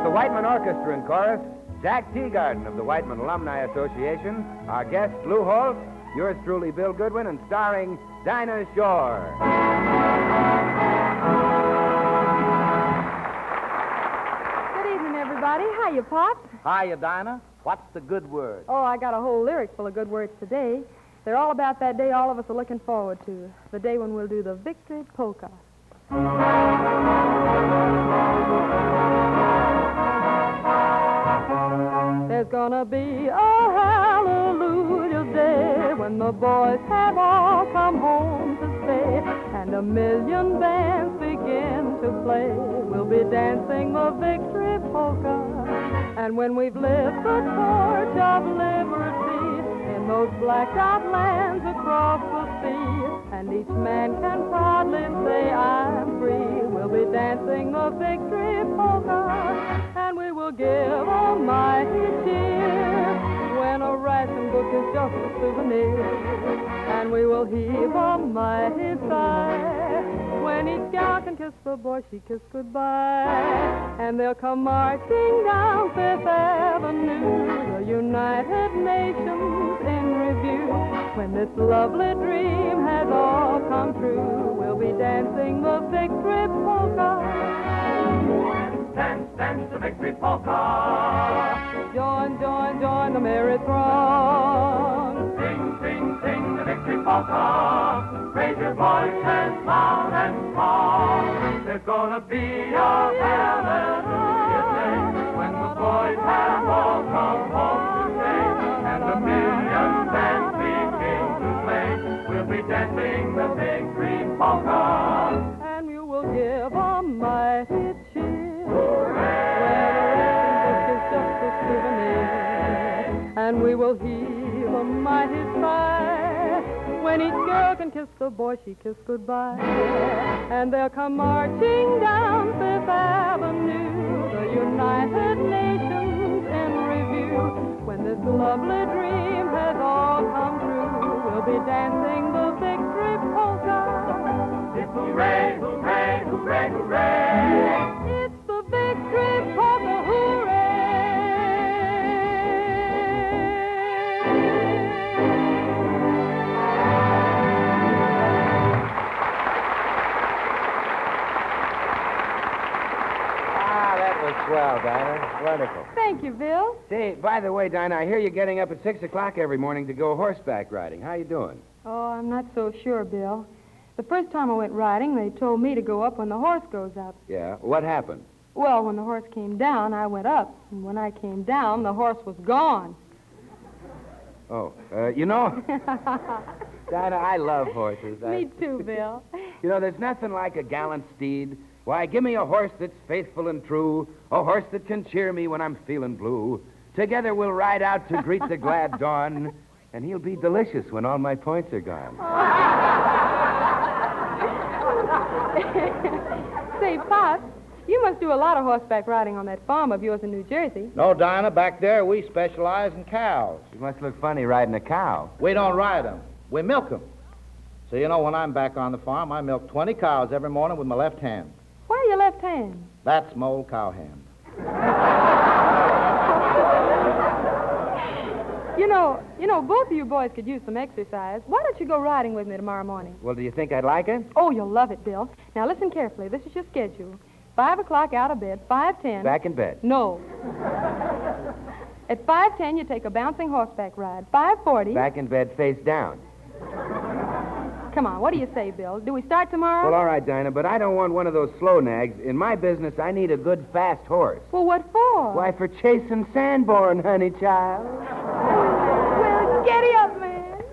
With the Whiteman Orchestra and Chorus, Jack Teagarden of the Whiteman Alumni Association, our guest, Lou Holtz, yours truly, Bill Goodwin, and starring Dinah Shore. Good evening, everybody. Hiya, Pop. Hiya, Dinah. What's the good word? Oh, I got a whole lyric full of good words today. They're all about that day all of us are looking forward to, the day when we'll do the victory polka. There's gonna be a hallelujah day when the boys have all come home to stay, and a million bands begin to play. We'll be dancing the victory polka, and when we've lit the torch of liberty in those blacked out lands across the sea, and each man can proudly say, I'm free, we'll be dancing the victory polka, and we will give a mighty cheer when a ration book is just a souvenir, and we will heave a mighty sigh when each gal can kiss the boy she kissed goodbye, and they'll come marching down Fifth Avenue, the United Nations in review. When this lovely dream has all come true, we'll be dancing the victory polka. Dance, dance the victory polka. Join, join, join the merry throng. Sing, sing, sing the victory polka. Raise your voices loud and strong. There's gonna be a hallelujah day when the boys have all come home to stay, and the million bands begin to play. We'll be dancing the victory polka, and you will give a mighty cheer. Hooray! When the ration book is just a souvenir, and we will heave a mighty sigh when each girl can kiss the boy she kissed goodbye, and they'll come marching down Fifth Avenue, the United Nations in review. When this lovely dream has all come true, we'll be dancing the victory polka. It's hooray, hooray, hooray, hooray! It's the victory polka, hooray! Swell, Dinah. Wonderful. Thank you, Bill. Say, by the way, Dinah, I hear you're getting up at 6 o'clock every morning to go horseback riding. How you doing? Oh, I'm not so sure, Bill. The first time I went riding, they told me to go up when the horse goes up. Yeah? What happened? Well, when the horse came down, I went up. And when I came down, the horse was gone. Oh, you know, Dinah, I love horses. Me too, Bill. You know, there's nothing like a gallant steed. Why, give me a horse that's faithful and true, a horse that can cheer me when I'm feeling blue. Together we'll ride out to greet the glad dawn, and he'll be delicious when all my points are gone. Say, Pop, you must do a lot of horseback riding on that farm of yours in New Jersey. No, Dinah, back there we specialize in cows. It must look funny riding a cow. We don't ride them. We milk them. So, you know, when I'm back on the farm, I milk 20 cows every morning with my left hand. Why your left hand? That's my old cow hand. You know, both of you boys could use some exercise. Why don't you go riding with me tomorrow morning? Well, do you think I'd like it? Oh, you'll love it, Bill. Now, listen carefully. This is your schedule. 5 o'clock out of bed, 5:10. Back in bed. No. At 5:10, you take a bouncing horseback ride. 5:40. Back in bed, face down. Come on, what do you say, Bill? Do we start tomorrow? Well, all right, Dinah, but I don't want one of those slow nags. In my business, I need a good, fast horse. Well, what for? Why, for chasing Sanborn, honey child. Well, giddy up, man.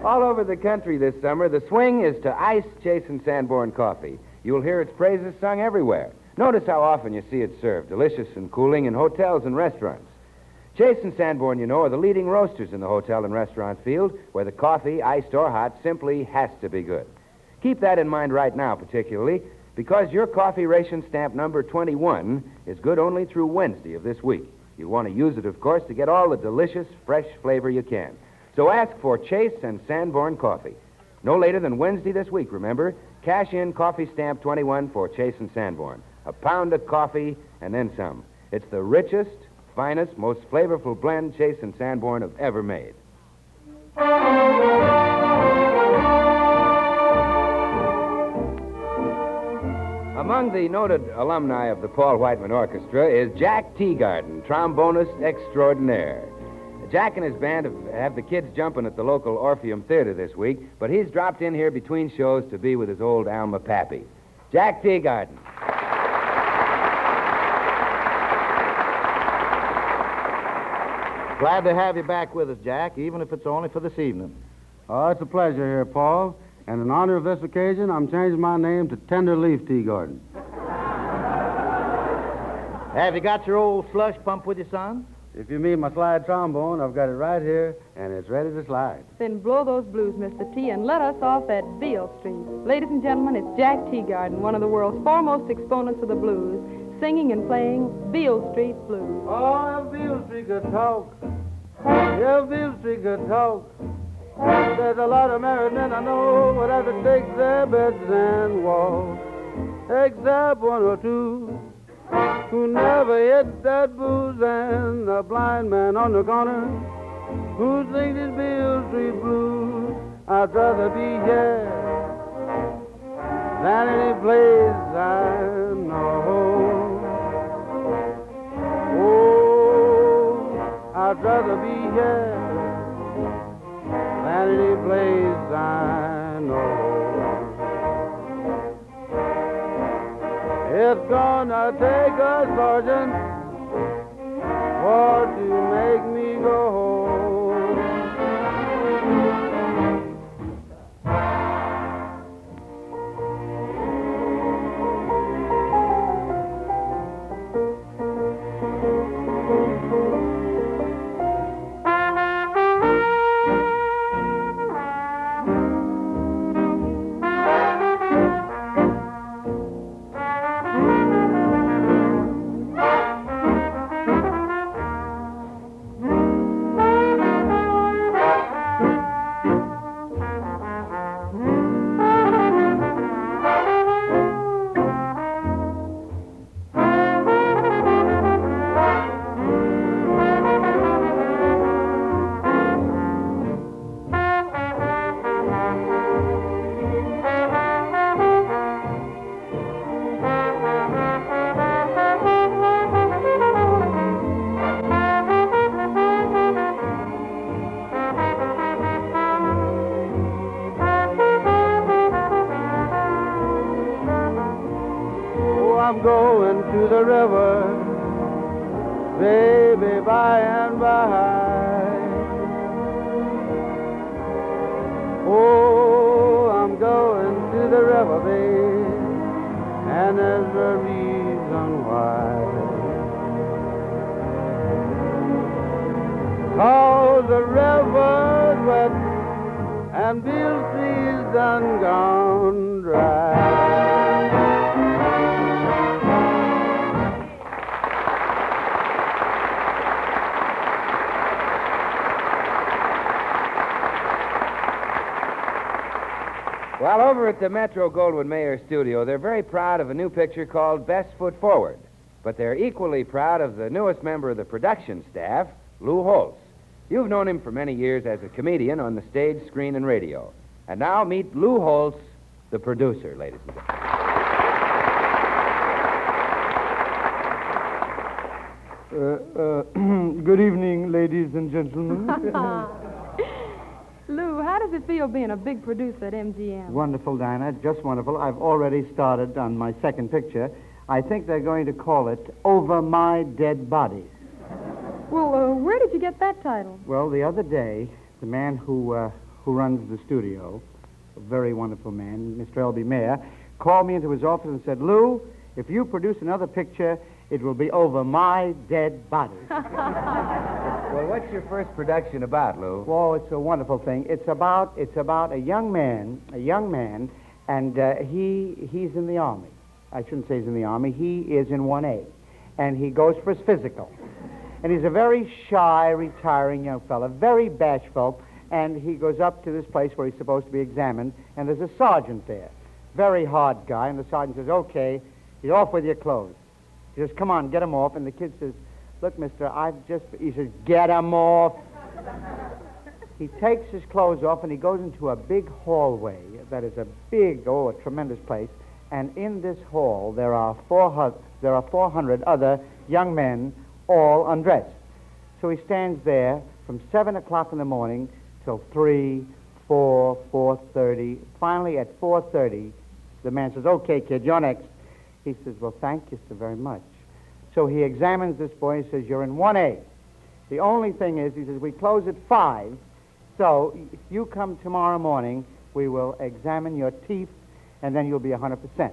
All over the country this summer, the swing is to ice Chasing Sanborn coffee. You'll hear its praises sung everywhere. Notice how often you see it served, delicious and cooling, in hotels and restaurants. Chase and Sanborn, you know, are the leading roasters in the hotel and restaurant field, where the coffee, iced or hot, simply has to be good. Keep that in mind right now, particularly, because your coffee ration stamp number 21 is good only through Wednesday of this week. You'll want to use it, of course, to get all the delicious, fresh flavor you can. So ask for Chase and Sanborn coffee. No later than Wednesday this week, remember. Cash in coffee stamp 21 for Chase and Sanborn. A pound of coffee and then some. It's the richest, finest, most flavorful blend Chase and Sanborn have ever made. Among the noted alumni of the Paul Whiteman Orchestra is Jack Teagarden, trombonist extraordinaire. Jack and his band have the kids jumping at the local Orpheum Theater this week, but he's dropped in here between shows to be with his old Alma Pappy. Jack Teagarden. Glad to have you back with us, Jack, even if it's only for this evening. Oh, it's a pleasure here, Paul. And in honor of this occasion, I'm changing my name to Tenderleaf Teagarden. Have you got your old slush pump with you, son? If you mean my slide trombone, I've got it right here, and it's ready to slide. Then blow those blues, Mr. T, and let us off at Beale Street. Ladies and gentlemen, it's Jack Teagarden, one of the world's foremost exponents of the blues, singing and playing Beale Street Blues. Oh, if Beale Street could talk, if Beale Street could talk, there's a lot of married men I know would have to take their beds and walk, except one or two who never hit that booze, and a blind man on the corner who sings his Beale Street blues. I'd rather be here than any place I know. Oh, I'd rather be here than any place I know. It's gonna take a sergeant for to make me go home. I'm going to the river, baby, by and by. Oh, I'm going to the river, babe, and there's a reason why. 'Cause the river's wet and Beale Street's done gone dry. Well, over at the Metro-Goldwyn-Mayer studio, they're very proud of a new picture called Best Foot Forward. But they're equally proud of the newest member of the production staff, Lou Holtz. You've known him for many years as a comedian on the stage, screen, and radio. And now meet Lou Holtz, the producer, ladies and gentlemen. Good evening, ladies and gentlemen. Lou, how does it feel being a big producer at MGM? Wonderful, Dinah. Just wonderful. I've already started on my second picture. I think they're going to call it Over My Dead Body. Well, where did you get that title? Well, the other day, the man who runs the studio, a very wonderful man, Mr. L.B. Mayer, called me into his office and said, Lou, if you produce another picture, it will be Over My Dead Body. Well, what's your first production about, Lou? Well, it's a wonderful thing. It's about a young man, and he's in the Army. I shouldn't say he's in the Army. He is in 1A, and he goes for his physical. And he's a very shy, retiring young fellow, very bashful, and he goes up to this place where he's supposed to be examined, and there's a sergeant there. Very hard guy, and the sergeant says, okay, you're off with your clothes. He says, come on, get him off. And the kid says, look, mister, he says, get him off. He takes his clothes off and he goes into a big hallway that is a tremendous place. And in this hall, there are 400 other young men, all undressed. So he stands there from 7 o'clock in the morning till 3, 4, 4:30. Finally, at 4:30, the man says, okay, kid, you're next. He says, well, thank you so very much. So he examines this boy and says, you're in 1A. The only thing is, he says, we close at 5, so if you come tomorrow morning, we will examine your teeth, and then you'll be 100%.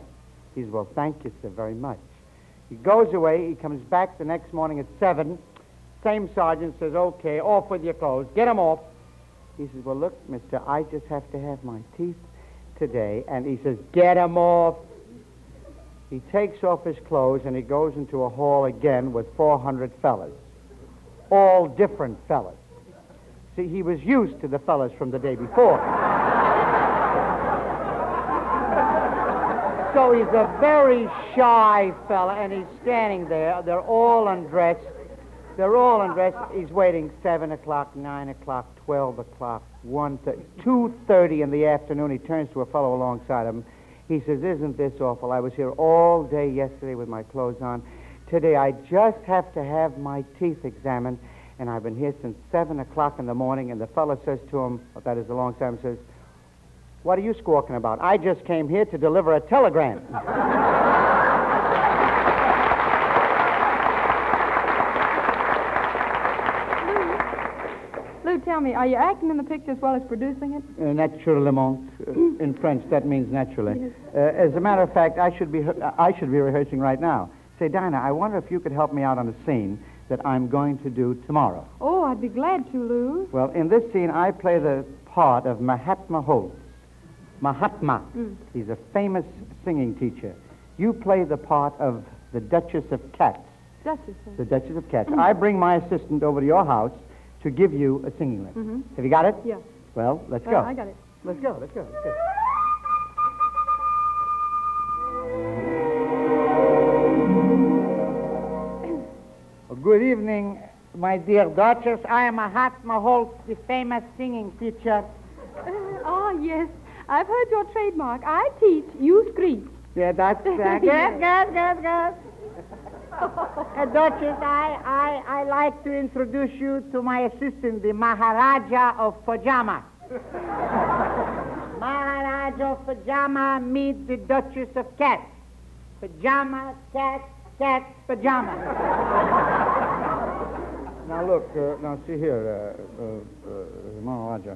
He says, well, thank you so very much. He goes away. He comes back the next morning at 7. Same sergeant says, okay, off with your clothes. Get them off. He says, well, look, mister, I just have to have my teeth today. And he says, get them off. He takes off his clothes and he goes into a hall again with 400 fellas. All different fellas. See, he was used to the fellas from the day before. So he's a very shy fella, and he's standing there. They're all undressed. He's waiting 7 o'clock, 9 o'clock, 12 o'clock, 1:30, 2:30 in the afternoon. He turns to a fellow alongside of him. He says, isn't this awful? I was here all day yesterday with my clothes on. Today I just have to have my teeth examined, and I've been here since 7 o'clock in the morning. And the fellow says to him, that is alongside him, says, what are you squawking about? I just came here to deliver a telegram. Lou, tell me, are you acting in the picture as well as producing it? Naturellement. In French, that means naturally. Yes. As a matter of fact, I should be rehearsing right now. Say, Dinah, I wonder if you could help me out on a scene that I'm going to do tomorrow. Oh, I'd be glad to, Lou. Well, in this scene, I play the part of Mahatma Holtz. Mahatma. He's a famous singing teacher. You play the part of the Duchess of Cats. Duchess. The Duchess of Cats. I bring my assistant over to your house to give you a singing lesson. Have you got it? Yeah. Well, let's go. I got it. Let's go. Good evening, my dear Duchess. I am Mahatma Holtz, the famous singing teacher. Oh, yes. I've heard your trademark. I teach, you screech. Yeah, that's good. Duchess, I like to introduce you to my assistant, the Maharaja of Pajama. Maharaja of Pajama, meet the Duchess of Cats. Pajama, cat, pajama. Now, look, now see here, Maharaja.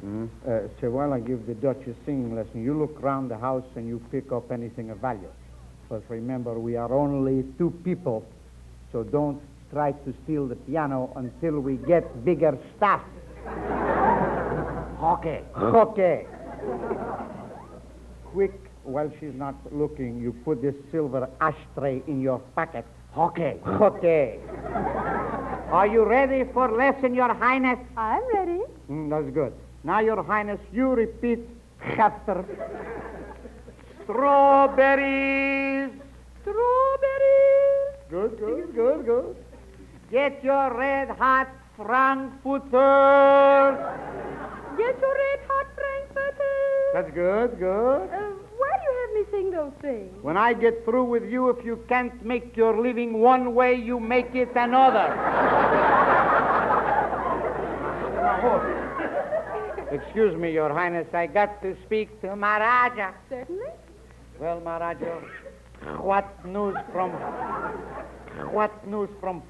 So while I give the Duchess singing lesson, you look around the house and you pick up anything of value. But remember, we are only 2 people, so don't try to steal the piano until we get bigger stuff. Okay. Quick, while she's not looking, you put this silver ashtray in your pocket. Okay. Are you ready for lesson, Your Highness? I'm ready. That's good. Now, Your Highness, you repeat after. Strawberries. Good. Get your red-hot frankfurters. Get your red-hot frankfurters. That's good. Why do you have me sing those things? When I get through with you, if you can't make your living one way, you make it another. Excuse me, Your Highness. I got to speak to Maharaja. Certainly. Well, Maharaja, what news from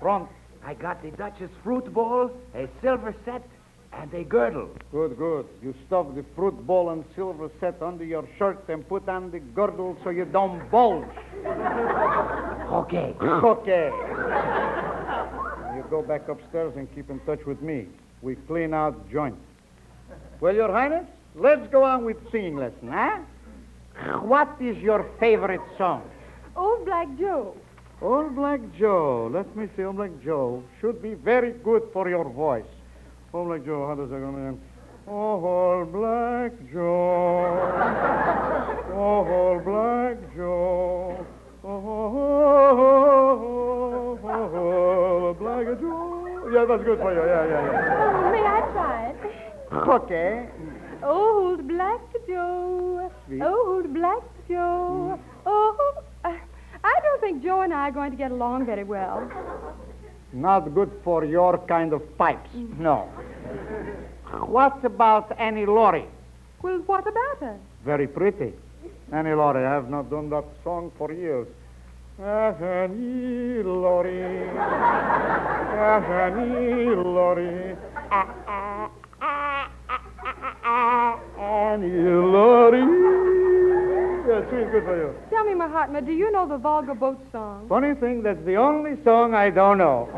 front? I got the Duchess fruit bowl, a silver set, and a girdle. Good. You stuff the fruit bowl and silver set under your shirt and put on the girdle so you don't bulge. Okay. You go back upstairs and keep in touch with me. We clean out joints. Well, Your Highness, let's go on with singing lesson, huh? What is your favorite song? Old Black Joe. Old Black Joe. Let me see. Old Black Joe should be very good for your voice. Old Black Joe, how does that go, man? Oh, Old Black Joe. Oh, Old Black Joe. Oh, Yeah, that's good for you. Yeah. Oh, may I try it? Okay. Old Black Joe. Sweet. Old Black Joe. Oh, I don't think Joe and I are going to get along very well. Not good for your kind of pipes. No. What about Annie Laurie? Well, what about her? Very pretty. Annie Laurie, I have not done that song for years. Annie Laurie. Annie Laurie. Annie Laurie. Yeah, sweet, good for you. Tell me, Mahatma, do you know the Volga Boat song? Funny thing, that's the only song I don't know.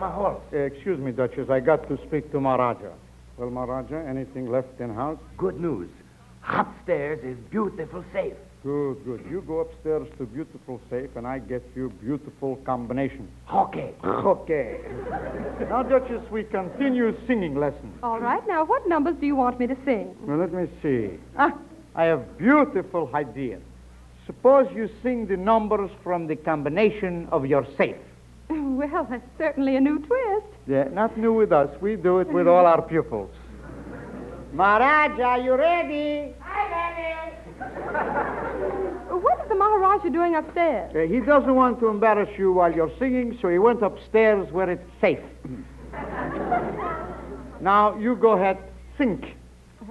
Holtz. Excuse me, Duchess, I got to speak to Maharaja. Well, Maharaja, anything left in house? Good news. Upstairs is beautiful safe. Good, good. You go upstairs to beautiful safe, and I get you beautiful combination. Okay. Okay. Now, Duchess, we continue singing lessons. All right, now, what numbers do you want me to sing? Well, let me see. I have beautiful ideas. Suppose you sing the numbers from the combination of your safe. Well, that's certainly a new twist. Yeah, not new with us. We do it with all our pupils. Maharaj, are you ready? What is the Maharaja doing upstairs? He doesn't want to embarrass you while you're singing, so he went upstairs where it's safe. Now, you go ahead, sing.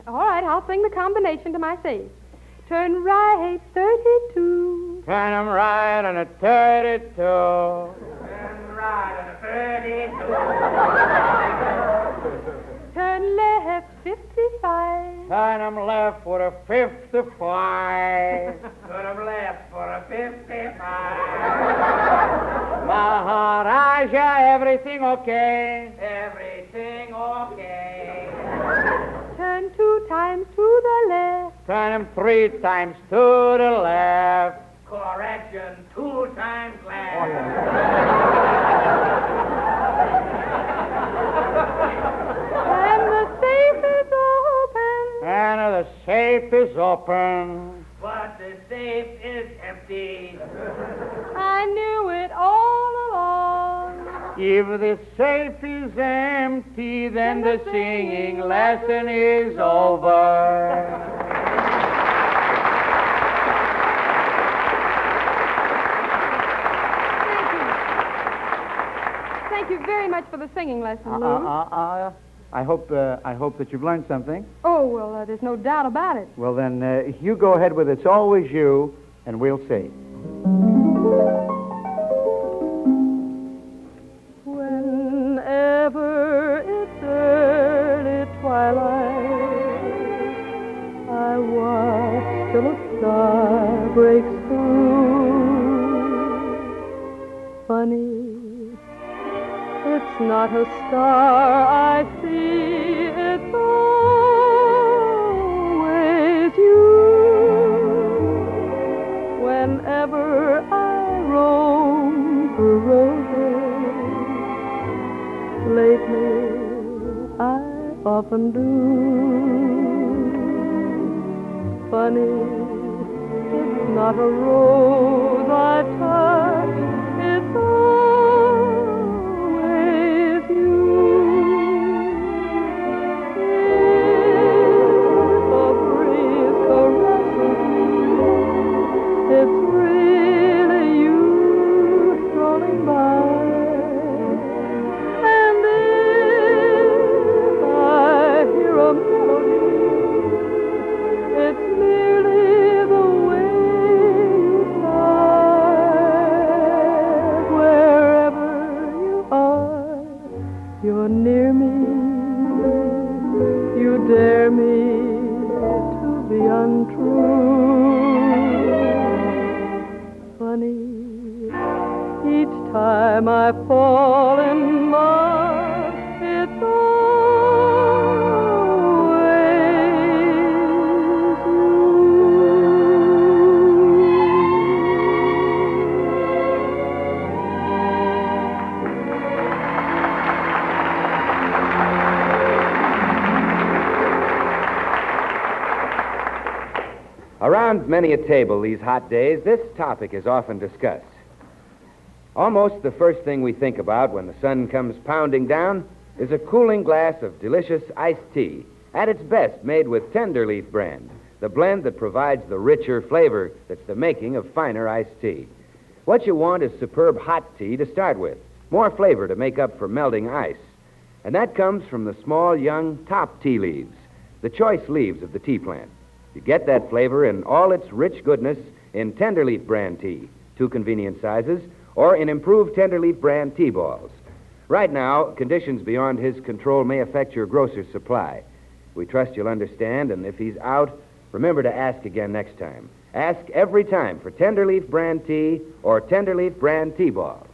All right, I'll sing the combination to my safe. Turn right, 32. Turn 'em right on a 32. Turn right on a 32. Turn left, 55. Turn 'em left for a 55. Turn 'em left for a 55. Maharaja, everything okay? Everything okay. Turn 2 times to the left. Turn 'em 3 times to the left. Correction, 2 times left. And the safe is open. And the safe is open. But the safe is empty. I knew it all along. If the safe is empty, then the singing lesson is over. Thank you very much for the singing lesson, Lou. I hope that you've learned something. Oh, well, there's no doubt about it. Well, then, you go ahead with It's Always You, and we'll see. Whenever it's early twilight, I watch till a star breaks through. Funny, it's not a star I see, it's always you. Whenever I roam through roses, lately I often do. Funny, it's not a rose I touch, it's always you. If a breeze caresses me, it's really you strolling by. And if I hear a melody, it's merely the way you sigh. Wherever you are, you're near me. You dare me to be untrue. Funny, each time I fall in love, it's always you. Around many a table these hot days, this topic is often discussed. Almost the first thing we think about when the sun comes pounding down is a cooling glass of delicious iced tea, at its best made with Tenderleaf brand, the blend that provides the richer flavor that's the making of finer iced tea. What you want is superb hot tea to start with, more flavor to make up for melting ice. And that comes from the small, young top tea leaves, the choice leaves of the tea plant. You get that flavor in all its rich goodness in Tenderleaf brand tea, 2 convenient sizes, or in improved Tenderleaf brand tea balls. Right now, conditions beyond his control may affect your grocer's supply. We trust you'll understand, and if he's out, remember to ask again next time. Ask every time for Tenderleaf brand tea or Tenderleaf brand tea balls.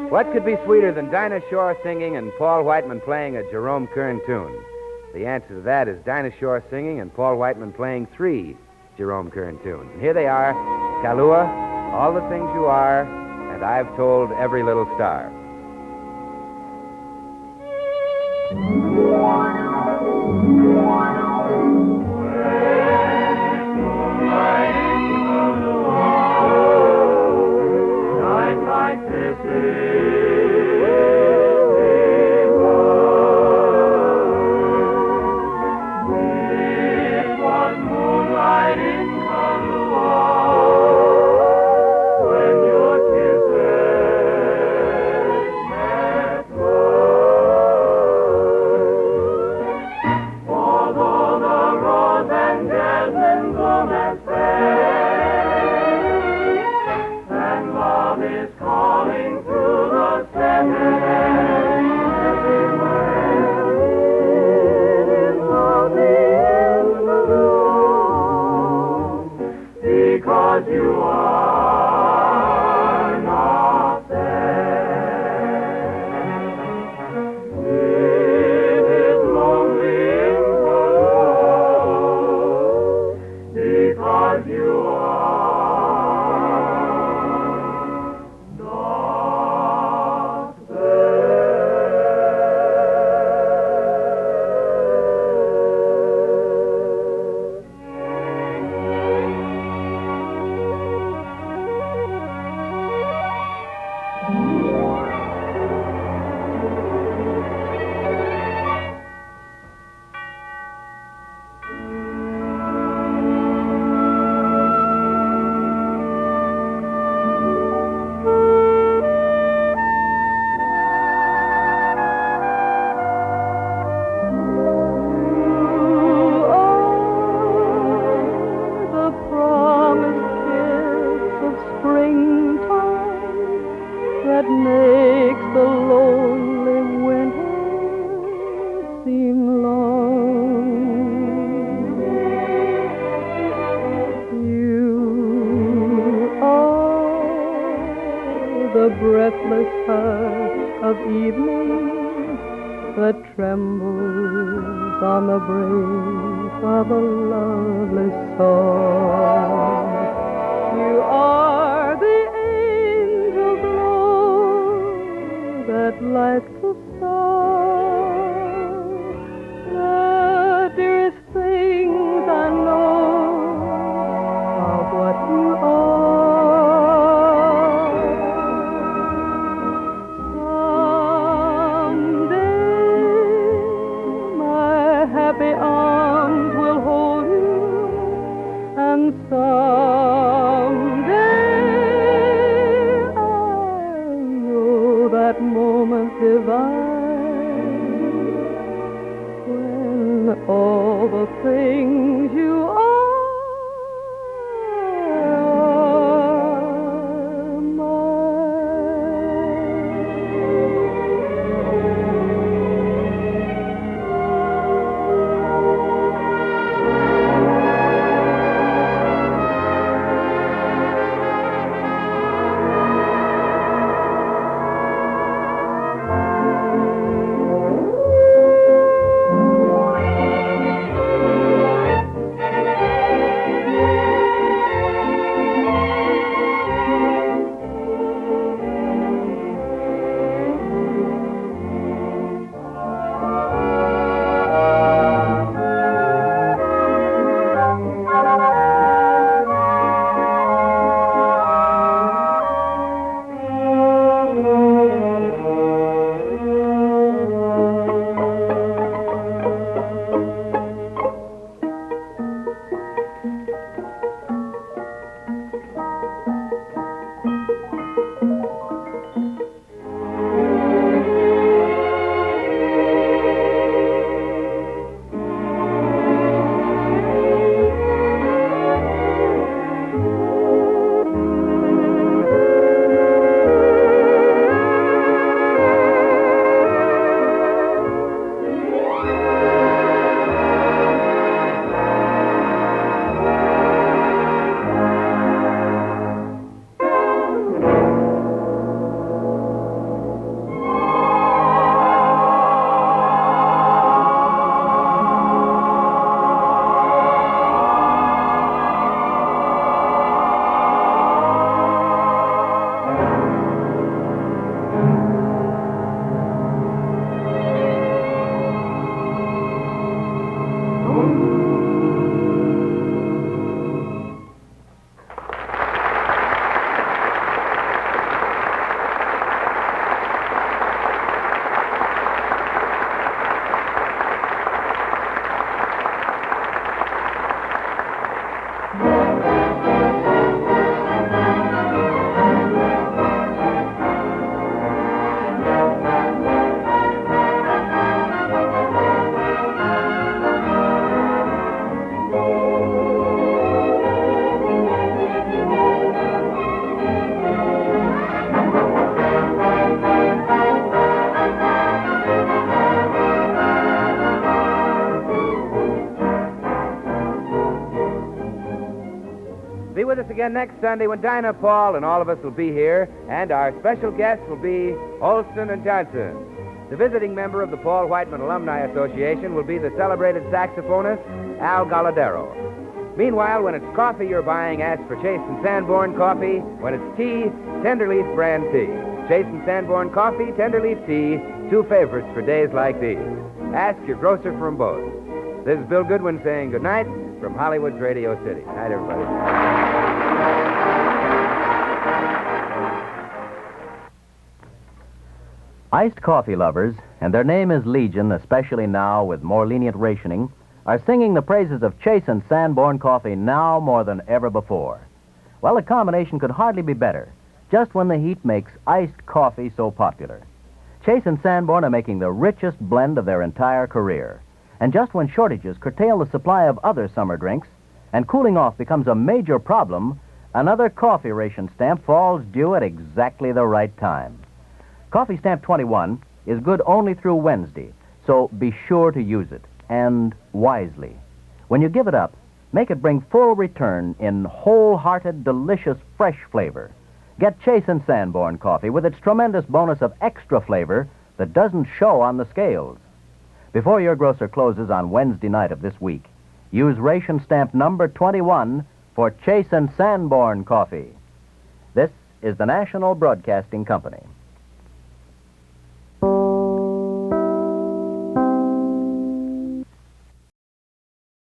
What could be sweeter than Dinah Shore singing and Paul Whiteman playing a Jerome Kern tune? The answer to that is Dinah Shore singing and Paul Whiteman playing 3 Jerome Kern tunes. And here they are, Kahlua, All the Things You Are, and I've Told Every Little Star. The breathless hush of evening that trembles on the brink of a lovely song. You are the angel glow that lights the star. The dearest things I know of what you are. Happy arms will hold you, and someday I know that moment divine when all the things you are with us again next Sunday when Dinah, Paul, and all of us will be here, and our special guests will be Olson and Johnson. The visiting member of the Paul Whiteman Alumni Association will be the celebrated saxophonist Al Galladero. Meanwhile, when it's coffee you're buying, ask for Chase and Sanborn coffee. When it's tea, Tenderleaf brand tea. Chase and Sanborn coffee, Tenderleaf tea, two favorites for days like these. Ask your grocer for them both. This is Bill Goodwin saying good night from Hollywood's Radio City. Good night, everybody. Iced coffee lovers, and their name is Legion, especially now with more lenient rationing, are singing the praises of Chase and Sanborn coffee now more than ever before. Well, the combination could hardly be better, just when the heat makes iced coffee so popular. Chase and Sanborn are making the richest blend of their entire career. And just when shortages curtail the supply of other summer drinks and cooling off becomes a major problem, another coffee ration stamp falls due at exactly the right time. Coffee Stamp 21 is good only through Wednesday, so be sure to use it, and wisely. When you give it up, make it bring full return in wholehearted, delicious, fresh flavor. Get Chase and Sanborn coffee with its tremendous bonus of extra flavor that doesn't show on the scales. Before your grocer closes on Wednesday night of this week, use ration stamp number 21 for Chase and Sanborn coffee. This is the National Broadcasting Company.